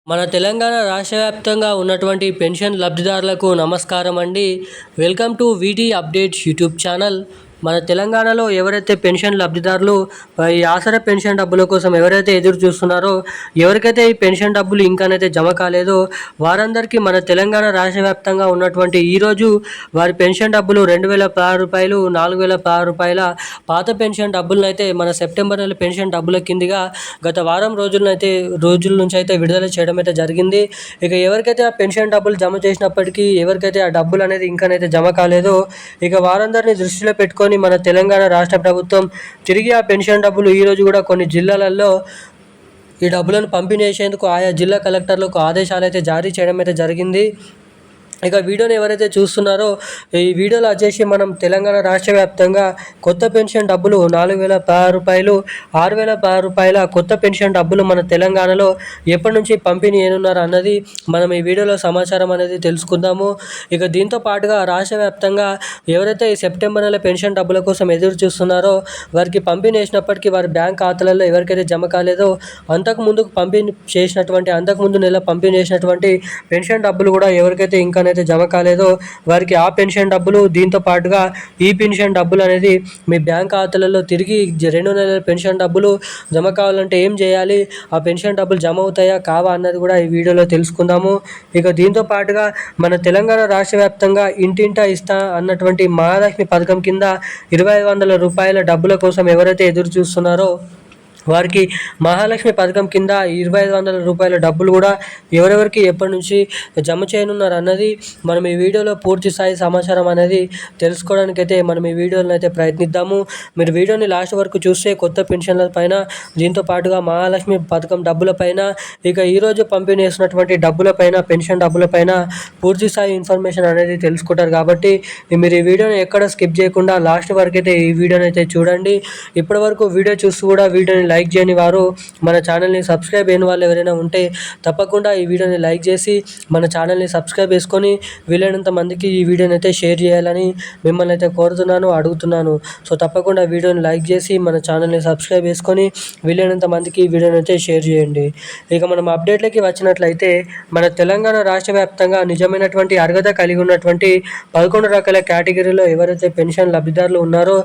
మన తెలంగాణ రాష్ట్ర వ్యాప్తంగా ఉన్నటువంటి పెన్షన్ లబ్ధిదారులకు నమస్కారం అండి. Welcome to వీటీ updates YouTube channel. మన తెలంగాణలో ఎవరైతే పెన్షన్ లబ్ధిదారులు ఈ ఆసరా పెన్షన్ డబ్బుల కోసం ఎవరైతే ఎదురు చూస్తున్నారో, ఎవరికైతే ఈ పెన్షన్ డబ్బులు ఇంకానైతే జమ కాలేదో వారందరికీ మన తెలంగాణ రాష్ట్ర వ్యాప్తంగా ఉన్నటువంటి ఈరోజు వారి పెన్షన్ డబ్బులు 2016 రూపాయలు, 4016 రూపాయల పాత పెన్షన్ డబ్బులను అయితే మన సెప్టెంబర్ నెల పెన్షన్ డబ్బుల కిందిగా గత వారం రోజుల నుంచి అయితే విడుదల చేయడం అయితే జరిగింది. ఇక ఎవరికైతే ఆ పెన్షన్ డబ్బులు జమ చేసినప్పటికీ ఎవరికైతే ఆ డబ్బులు అనేది ఇంకానైతే జమ కాలేదో, ఇక వారందరినీ దృష్టిలో పెట్టుకొని మన తెలంగాణ రాష్ట్ర ప్రభుత్వం తిరిగి ఆ పెన్షన్ డబ్బులు ఈరోజు కూడా కొన్ని జిల్లాలలో ఈ డబ్బులను పంపిణీ చేసేందుకు ఆయా జిల్లా కలెక్టర్లకు ఆదేశాలు అయితే జారీ చేయడం అయితే జరిగింది. ఇక వీడియోని ఎవరైతే చూస్తున్నారో ఈ వీడియోలో వచ్చేసి మనం తెలంగాణ రాష్ట్ర వ్యాప్తంగా కొత్త పెన్షన్ డబ్బులు 4016 రూపాయలు, 6016 రూపాయల కొత్త పెన్షన్ డబ్బులు మన తెలంగాణలో ఎప్పటి నుంచి పంపిణీ చేయనున్నారు అన్నది మనం ఈ వీడియోలో సమాచారం అనేది తెలుసుకుందాము. ఇక దీంతో పాటుగా రాష్ట్ర వ్యాప్తంగా ఎవరైతే ఈ సెప్టెంబర్ నెల పెన్షన్ డబ్బుల కోసం ఎదురు చూస్తున్నారో వారికి పంపిణీ చేసినప్పటికీ వారి బ్యాంక్ ఖాతాలలో ఎవరికైతే జమ కాలేదో అంతకుముందు నెల పంపిణీ చేసినటువంటి పెన్షన్ డబ్బులు కూడా ఎవరికైతే ఇంకా జమ కాలేదో వారికి ఆ పెన్షన్ డబ్బులు, దీంతో పాటుగా ఈ పెన్షన్ డబ్బులు అనేది మీ బ్యాంక్ ఖాతాలలో తిరిగి 2 నెలల పెన్షన్ డబ్బులు జమ కావాలంటే ఏం చేయాలి, ఆ పెన్షన్ డబ్బులు జమ అవుతాయా కావా అన్నది కూడా ఈ వీడియోలో తెలుసుకుందాము. ఇక దీంతో పాటుగా మన తెలంగాణ రాష్ట్ర వ్యాప్తంగా ఇంటింటా ఇస్తా అన్నటువంటి మహాలక్ష్మి పథకం కింద 2500 రూపాయల డబ్బుల కోసం ఎవరైతే ఎదురు చూస్తున్నారో వారికి మహాలక్ష్మి పథకం కింద 2500 రూపాయల డబ్బులు కూడా ఎవరెవరికి ఎప్పటి నుంచి జమ చేయనున్నారు అన్నది మనం ఈ వీడియోలో పూర్తి స్థాయి సమాచారం అనేది తెలుసుకోవడానికైతే మనం ఈ వీడియోని అయితే ప్రయత్నిద్దాము. మీరు వీడియోని లాస్ట్ వరకు చూస్తే కొత్త పెన్షన్ల పైన, దీంతో పాటుగా మహాలక్ష్మి పథకం డబ్బుల పైన, ఇక ఈరోజు పంపిణీ చేసినటువంటి డబ్బుల పైన, పెన్షన్ డబ్బుల పైన పూర్తి స్థాయి ఇన్ఫర్మేషన్ అనేది తెలుసుకుంటారు. కాబట్టి మీరు ఈ వీడియోని ఎక్కడ స్కిప్ చేయకుండా లాస్ట్ వరకు అయితే ఈ వీడియోని అయితే చూడండి. ఇప్పటి వరకు వీడియో చూస్తూ కూడా వీడియోని లైక్ చేయని వారు, మన ఛానల్ని సబ్స్క్రైబ్ అయిన వాళ్ళు ఎవరైనా ఉంటే తప్పకుండా ఈ వీడియోని లైక్ చేసి మన ఛానల్ని సబ్స్క్రైబ్ చేసుకొని వీలైనంత మందికి ఈ వీడియోని అయితే షేర్ చేయాలని మిమ్మల్ని అయితే అడుగుతున్నాను. సో తప్పకుండా వీడియోని లైక్ చేసి మన ఛానల్ని సబ్స్క్రైబ్ చేసుకొని వీలైనంత మందికి ఈ వీడియోని అయితే షేర్ చేయండి. ఇక మనం అప్డేట్లకి వచ్చినట్లయితే మన తెలంగాణ రాష్ట్ర వ్యాప్తంగా నిజమైనటువంటి అర్హత కలిగి ఉన్నటువంటి 11 రకాల కేటగిరీలో ఎవరైతే పెన్షన్ లబ్ధిదారులు ఉన్నారో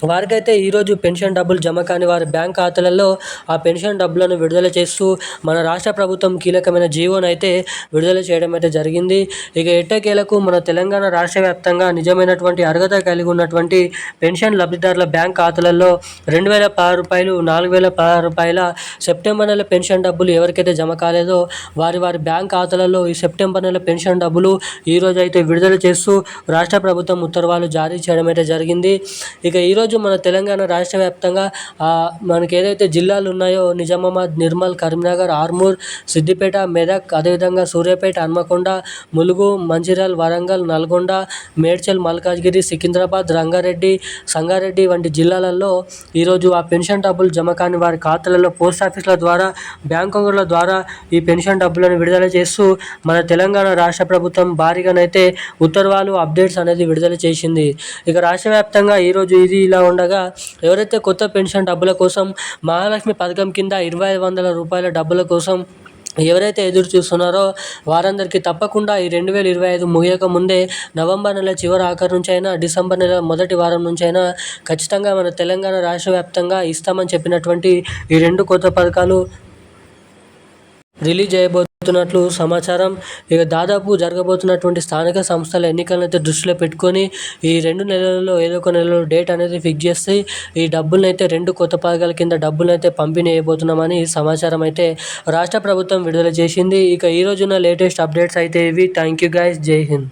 వారికైతే ఈరోజు పెన్షన్ డబ్బులు జమ కాని వారి బ్యాంక్ ఖాతాలలో ఆ పెన్షన్ డబ్బులను విడుదల చేస్తూ మన రాష్ట్ర ప్రభుత్వం కీలకమైన జీవోను అయితే విడుదల చేయడం అయితే జరిగింది. ఇక ఎట్టకేలకు మన తెలంగాణ రాష్ట్ర వ్యాప్తంగా నిజమైనటువంటి అర్హత కలిగి ఉన్నటువంటి పెన్షన్ లబ్ధిదారుల బ్యాంక్ ఖాతాలలో 2016 రూపాయలు, 4016 రూపాయల సెప్టెంబర్ నెల పెన్షన్ డబ్బులు ఎవరికైతే జమ కాలేదో వారి బ్యాంక్ ఖాతాలలో ఈ సెప్టెంబర్ నెల పెన్షన్ డబ్బులు ఈరోజు అయితే విడుదల చేస్తూ రాష్ట్ర ప్రభుత్వం ఉత్తర్వులు జారీ చేయడం అయితే జరిగింది. ఇక ఈరోజు మన తెలంగాణ రాష్ట్ర వ్యాప్తంగా మనకి ఏదైతే జిల్లాలు ఉన్నాయో నిజామాబాద్, నిర్మల్, కరీంనగర్, ఆర్మూర్, సిద్దిపేట, మెదక్, అదేవిధంగా సూర్యాపేట, హన్మకొండ, ములుగు, మంచిర్యాల, వరంగల్, నల్గొండ, మేడ్చల్, మల్కాజ్గిరి, సికింద్రాబాద్, రంగారెడ్డి, సంగారెడ్డి వంటి జిల్లాలలో ఈరోజు ఆ పెన్షన్ డబ్బులు జమ కాని వారి ఖాతాలలో పోస్ట్ ఆఫీసుల ద్వారా, బ్యాంకుల ద్వారా ఈ పెన్షన్ డబ్బులను విడుదల చేస్తూ మన తెలంగాణ రాష్ట్ర ప్రభుత్వం భారీగానైతే ఉత్తర్వులు, అప్డేట్స్ అనేది విడుదల చేసింది. ఇక రాష్ట్ర వ్యాప్తంగా ఈరోజు ఇది ఇలా ఉండగా ఎవరైతే కొత్త పెన్షన్ డబ్బుల కోసం మహాలక్ష్మి పథకం కింద 2500 రూపాయల డబ్బుల కోసం ఎవరైతే ఎదురు చూస్తున్నారో వారందరికీ తప్పకుండా ఈ 2025 ముగియక ముందే నవంబర్ నెల చివరి ఆఖరి నుంచి అయినా, డిసెంబర్ నెల మొదటి వారం నుంచి అయినా ఖచ్చితంగా మన తెలంగాణ రాష్ట్ర వ్యాప్తంగా ఇస్తామని చెప్పినటువంటి ఈ 2 కొత్త పథకాలు రిలీజ్ చేయబోతున్నట్లు సమాచారం. ఇక దాదాపు జరగబోతున్నటువంటి స్థానిక సంస్థల ఎన్నికలను అయితే దృష్టిలో పెట్టుకొని ఈ 2 నెలలలో ఏదో ఒక నెలలో డేట్ అనేది ఫిక్స్ చేసి ఈ డబ్బులను అయితే 2 కొత్త పథకాల కింద డబ్బులను అయితే పంపిణీ చేయబోతున్నామని సమాచారం అయితే రాష్ట్ర ప్రభుత్వం విడుదల చేసింది. ఇక ఈ రోజున లేటెస్ట్ అప్డేట్స్ అయితే ఇవి. Thank you guys. జై హింద్.